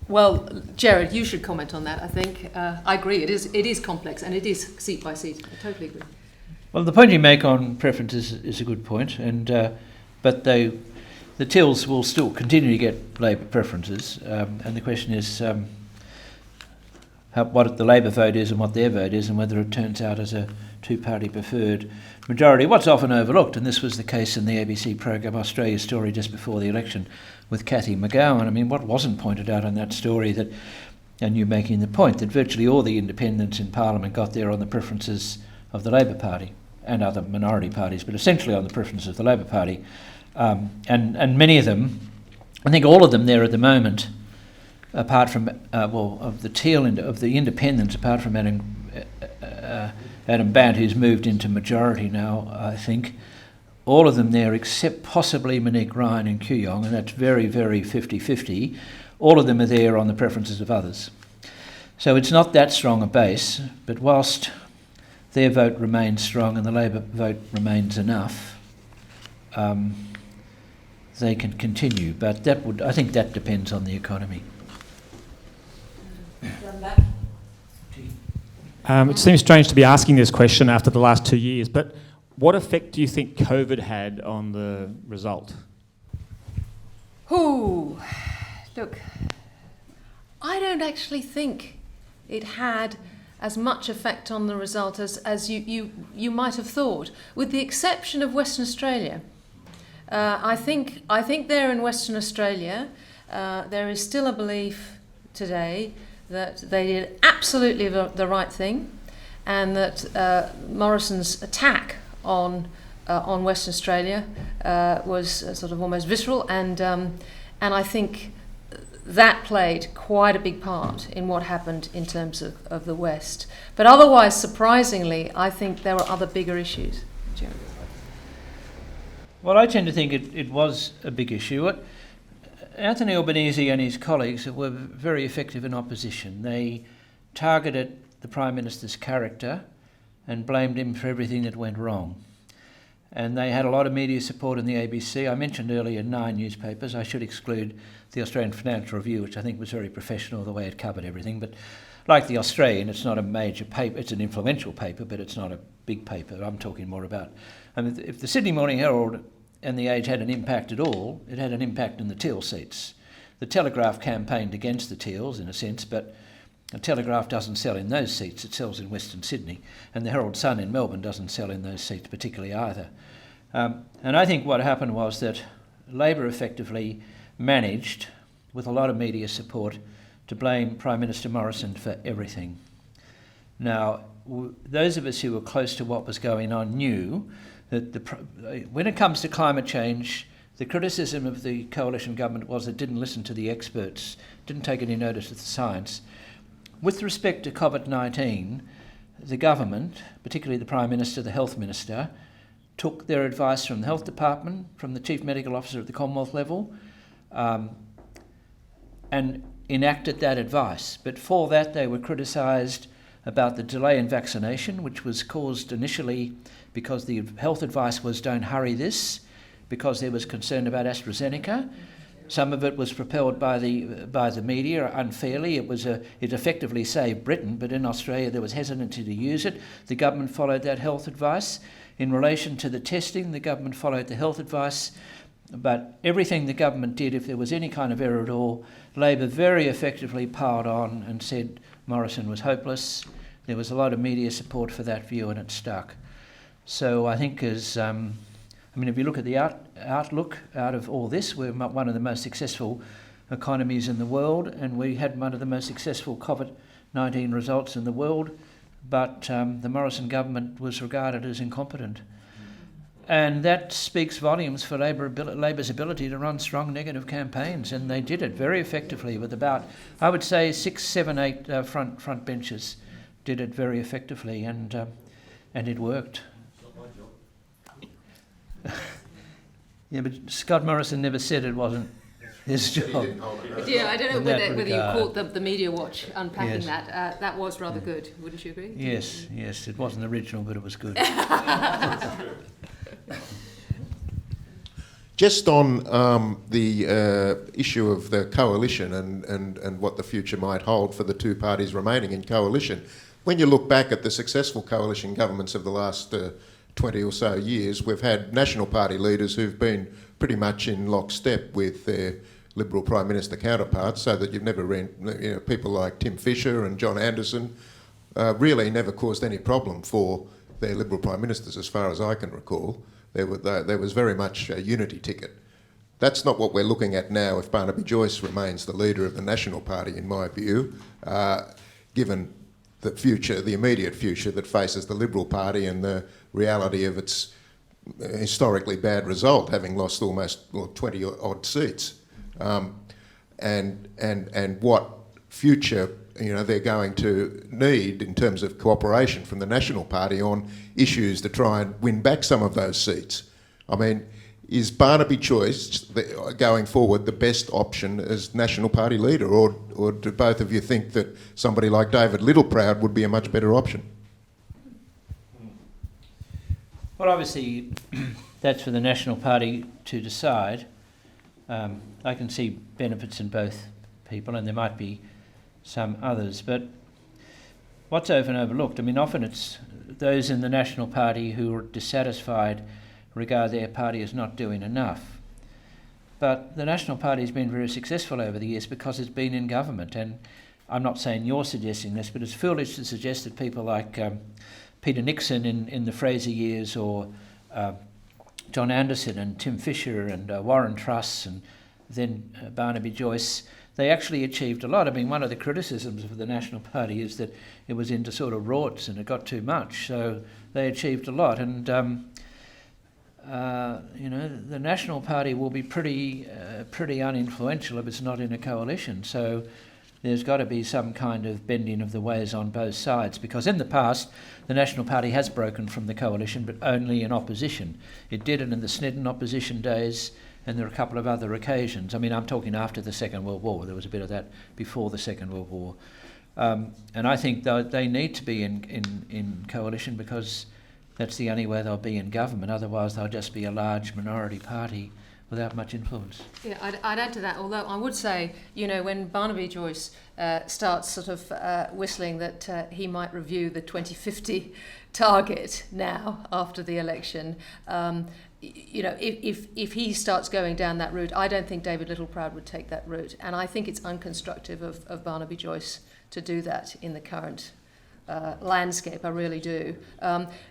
Well, Gerard, you should comment on that. I think I agree. It is complex, and it is seat by seat. I totally agree. Well, the point you make on preferences is a good point, but the Tills will still continue to get Labor preferences, and the question is what the Labor vote is and what their vote is, and whether it turns out as a two-party preferred majority. What's often overlooked, and this was the case in the ABC program Australia Story just before the election with Cathy McGowan. I mean, what wasn't pointed out on that story, and you're making the point, that virtually all the independents in Parliament got there on the preferences of the Labor Party and other minority parties, but essentially on the preferences of the Labor Party. And many of them, I think all of them there at the moment, apart from, of the independents, apart from Adam Bant, who's moved into majority now, I think, all of them there, except possibly Monique Ryan and Kooyong, and that's very, very 50-50, all of them are there on the preferences of others. So it's not that strong a base, but whilst their vote remains strong and the Labor vote remains enough, they can continue. But I think that depends on the economy. It seems strange to be asking this question after the last 2 years, but what effect do you think COVID had on the result? Look, I don't actually think it had as much effect on the result as you might have thought, with the exception of Western Australia. I think there in Western Australia, there is still a belief today that they did absolutely the right thing, and that Morrison's attack on Western Australia was sort of almost visceral, and I think that played quite a big part in what happened in terms of the West. But otherwise, surprisingly, I think there were other bigger issues. Jeremy? Well, I tend to think it was a big issue. Anthony Albanese and his colleagues were very effective in opposition. They targeted the Prime Minister's character and blamed him for everything that went wrong. And they had a lot of media support in the ABC. I mentioned earlier 9 newspapers. I should exclude the Australian Financial Review, which I think was very professional the way it covered everything. But like the Australian, it's not a major paper. It's an influential paper, but it's not a big paper. I'm talking more about... I mean, if the Sydney Morning Herald and the Age had an impact at all, it had an impact in the Teal seats. The Telegraph campaigned against the Teals, in a sense, but the Telegraph doesn't sell in those seats. It sells in Western Sydney. And the Herald Sun in Melbourne doesn't sell in those seats particularly either. And I think what happened was that Labor effectively managed, with a lot of media support, to blame Prime Minister Morrison for everything. Now, those of us who were close to what was going on knew that when it comes to climate change, the criticism of the coalition government was it didn't listen to the experts, didn't take any notice of the science. With respect to COVID-19, the government, particularly the Prime Minister, the Health Minister, took their advice from the Health Department, from the Chief Medical Officer at the Commonwealth level, and enacted that advice. But for that, they were criticised about the delay in vaccination, which was caused initially because the health advice was don't hurry this, because there was concern about AstraZeneca. Some of it was propelled by the media unfairly. It effectively saved Britain, but in Australia there was hesitancy to use it. The government followed that health advice. In relation to the testing, the government followed the health advice. But everything the government did, if there was any kind of error at all, Labor very effectively piled on and said Morrison was hopeless. There was a lot of media support for that view and it stuck. So I think if you look at the outlook out of all this, we're one of the most successful economies in the world, and we had one of the most successful COVID-19 results in the world, but the Morrison government was regarded as incompetent. And that speaks volumes for Labor's ability to run strong negative campaigns, and they did it very effectively with about, I would say, 6, 7, 8 front benches did it very effectively, and it worked. Yeah, but Scott Morrison never said it wasn't his job. Yeah, I don't know whether you regard. caught the Media Watch unpacking Yes. that. That was rather good, wouldn't you agree? Yes, it wasn't original, but it was good. Just on the issue of the coalition and what the future might hold for the two parties remaining in coalition, when you look back at the successful coalition governments of the last 20 or so years, we've had National Party leaders who've been pretty much in lockstep with their Liberal Prime Minister counterparts, so that you've never people like Tim Fischer and John Anderson really never caused any problem for their Liberal Prime Ministers, as far as I can recall. There was very much a unity ticket. That's not what we're looking at now if Barnaby Joyce remains the leader of the National Party, in my view, given the immediate future that faces the Liberal Party and the reality of its historically bad result, having lost almost 20 odd seats, and what future they're going to need in terms of cooperation from the National Party on issues to try and win back some of those seats. I mean, is Barnaby Joyce going forward the best option as National Party leader, or do both of you think that somebody like David Littleproud would be a much better option? Well, obviously, that's for the National Party to decide. I can see benefits in both people, and there might be some others. But what's often overlooked, often it's those in the National Party who are dissatisfied regard their party as not doing enough. But the National Party has been very successful over the years because it's been in government. And I'm not saying you're suggesting this, but it's foolish to suggest that people like Peter Nixon in the Fraser years, or John Anderson and Tim Fischer and Warren Truss and then Barnaby Joyce, they actually achieved a lot. One of the criticisms of the National Party is that it was into sort of rorts and it got too much. So they achieved a lot. And, the National Party will be pretty uninfluential if it's not in a coalition. So there's got to be some kind of bending of the ways on both sides, because in the past the National Party has broken from the coalition, but only in opposition. It did it in the Snedden opposition days, and there are a couple of other occasions. I'm talking after the Second World War. There was a bit of that before the Second World War. And I think they need to be in coalition, because that's the only way they'll be in government. Otherwise they'll just be a large minority party without much influence. Yeah, I'd add to that, although I would say, when Barnaby Joyce starts sort of whistling that he might review the 2050 target now after the election, if he starts going down that route, I don't think David Littleproud would take that route. And I think it's unconstructive of Barnaby Joyce to do that in the current landscape. I really do.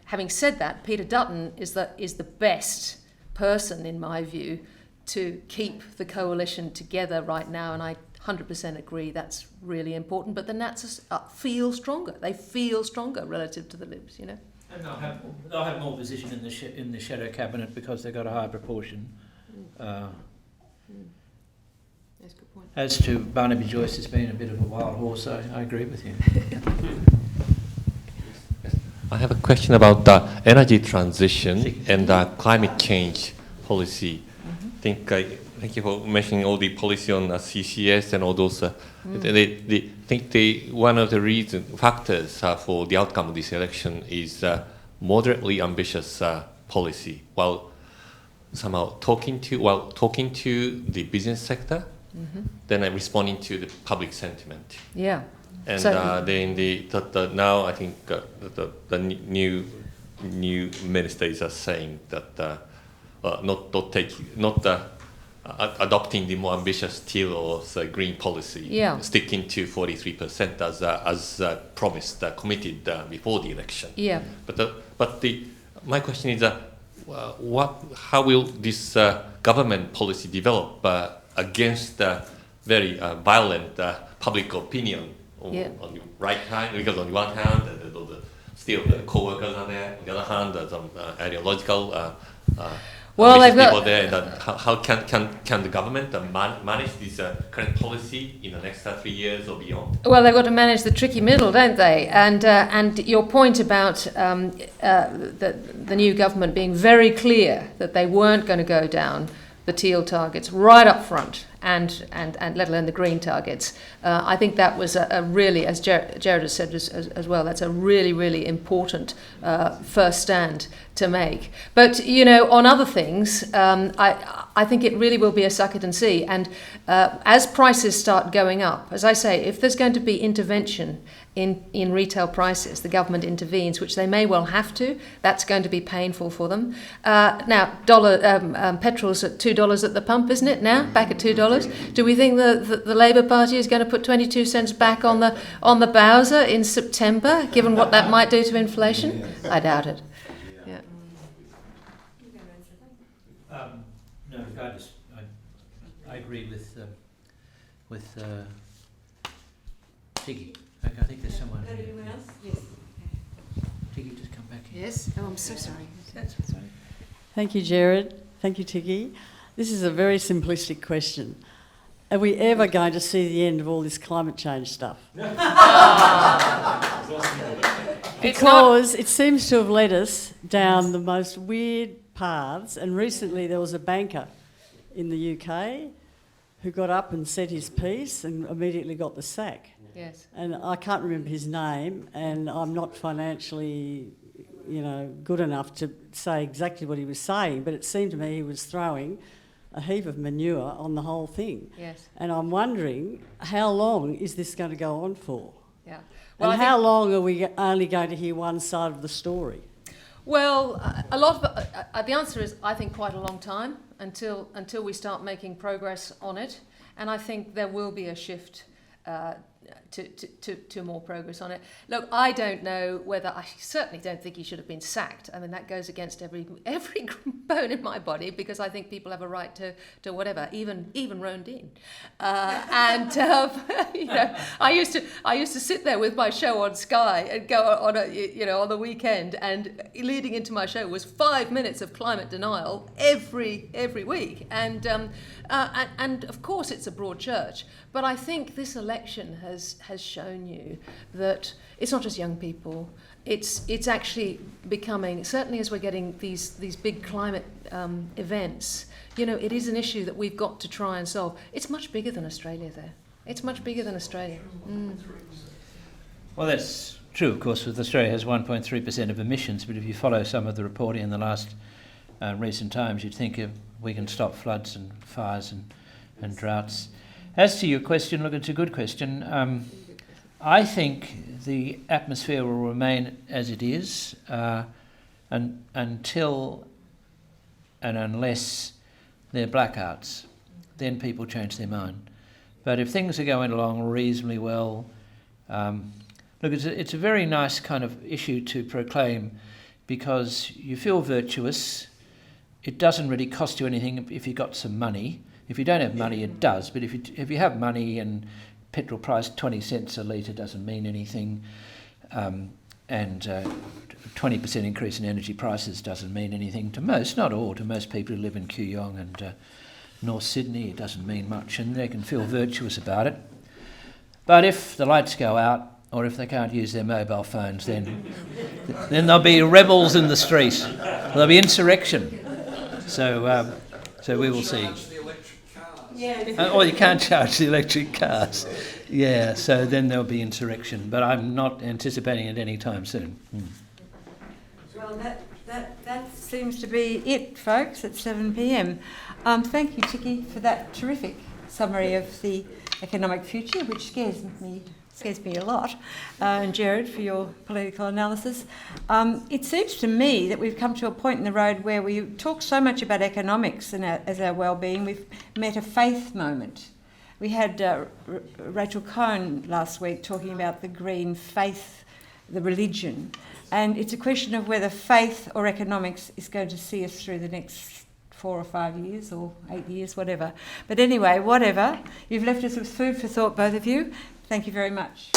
Having said that, Peter Dutton is the best person, in my view, to keep the coalition together right now, and I 100% agree that's really important, but the Nats feel stronger. They feel stronger relative to the Libs, you know. And they'll have more position in the shadow cabinet because they've got a high proportion. That's a good point. As to Barnaby Joyce, has been a bit of a wild horse. I agree with you. I have a question about the energy transition and climate change policy. Thank you for mentioning all the policy on CCS and all those. One of the factors for the outcome of this election is moderately ambitious policy, while somehow talking to the business sector, then responding to the public sentiment. Yeah. And So- now I think the new ministers are saying that adopting the more ambitious steel or green policy, Yeah. sticking to 43% as promised, committed before the election. Yeah. My question is, how will this government policy develop against very violent public opinion on the right hand? Because on the one hand, still the co-workers are there. On the other hand, some ideological ambitious people there. How can the government manage this current policy in the next 3 years or beyond? Well, they've got to manage the tricky middle, don't they? And your point about the new government being very clear that they weren't going to go down the teal targets right up front, and let alone the green targets. I think that was a really, as Gerard has said as well, that's a really, really important first stand to make. But, you know, on other things, I think it really will be a suck it and see. And as prices start going up, as I say, if there's going to be intervention in retail prices, the government intervenes, which they may well have to. That's going to be painful for them. Now, petrol's at $2 at the pump, isn't it now? Back at $2. Do we think the Labour Party is going to put 22 cents back on the Bowser in September, given what that might do to inflation? I doubt it. Yeah. No, I agree with Ticky. I think there's someone here. Anyone else? Yes. Ticky, just come back here. Yes. Oh, I'm so sorry. Sorry. Thank you, Gerard. Thank you, Ticky. This is a very simplistic question. Are we ever going to see the end of all this climate change stuff? Because it seems to have led us down the most weird paths, and recently there was a banker in the UK who got up and said his piece and immediately got the sack. Yes. And I can't remember his name, and I'm not financially, good enough to say exactly what he was saying, but it seemed to me he was throwing a heap of manure on the whole thing. Yes. And I'm wondering, how long is this going to go on for? Yeah. Well, and how long are we only going to hear one side of the story? Well, the answer is, I think, quite a long time until we start making progress on it, and I think there will be a shift to more progress on it. Look, I don't know whether, I certainly don't think he should have been sacked. I mean, that goes against every bone in my body, because I think people have a right to whatever, even Roan Dean. I used to sit there with my show on Sky and go on on the weekend, and leading into my show was 5 minutes of climate denial every week, and of course it's a broad church, but I think this election has shown you that it's not just young people. It's actually becoming, certainly as we're getting these big climate events, it is an issue that we've got to try and solve. It's much bigger than Australia, though. It's much bigger than Australia. Well, that's true, of course, with Australia has 1.3% of emissions, but if you follow some of the reporting in the last recent times, you'd think we can stop floods and fires and droughts. As to your question, look, it's a good question. I think the atmosphere will remain as it is until and unless there are blackouts. Then people change their mind. But if things are going along reasonably well, look, it's a very nice kind of issue to proclaim, because you feel virtuous. It doesn't really cost you anything if you've got some money. If you don't have money, it does. But if you have money and petrol price 20 cents a litre doesn't mean anything, and 20% increase in energy prices doesn't mean anything to most, not all, to most people who live in Kooyong and North Sydney. It doesn't mean much, and they can feel virtuous about it. But if the lights go out, or if they can't use their mobile phones, then there'll be rebels in the street. There'll be insurrection. So we will see. Or you can't charge the electric cars. Yeah, so then there'll be insurrection. But I'm not anticipating it any time soon. Well, that seems to be it, folks, at 7 p.m. Thank you, Ticky, for that terrific summary of the economic future, which scares me a lot, and Gerard for your political analysis. It seems to me that we've come to a point in the road where we talk so much about economics and as our well-being, we've met a faith moment. We had Rachel Cohn last week talking about the green faith, the religion, and it's a question of whether faith or economics is going to see us through the next 4 or 5 years or 8 years, whatever. But anyway, whatever. You've left us with food for thought, both of you. Thank you very much.